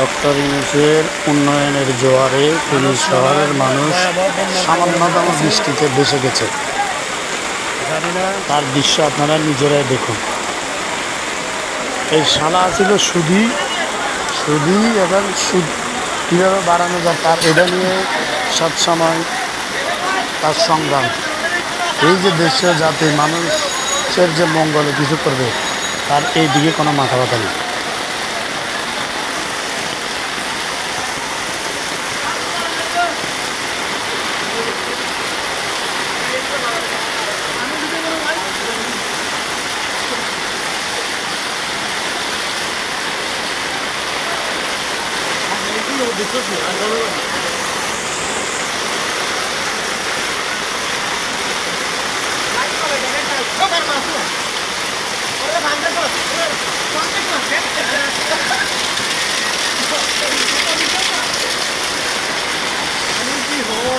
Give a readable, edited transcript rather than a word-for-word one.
Doctor ইউনূসের উন্নয়নের জোয়ারে ফেনী শহরের মানুষ সামান্যতম বৃষ্টিতে ভেসে গেছে। তার দৃশ্য আপনারা নিজেরাই দেখুন। এই শালা ছিল সুদি এবং সুদ কীভাবে বাড়ানো যায় তার এটা নিয়ে সবসময় তার সংগ্রাম। এই যে দেশীয় জাতি মানুষের যে মঙ্গলে কিছু করবে তার এই দিকে কোনো মাথা ব্যথা নেই।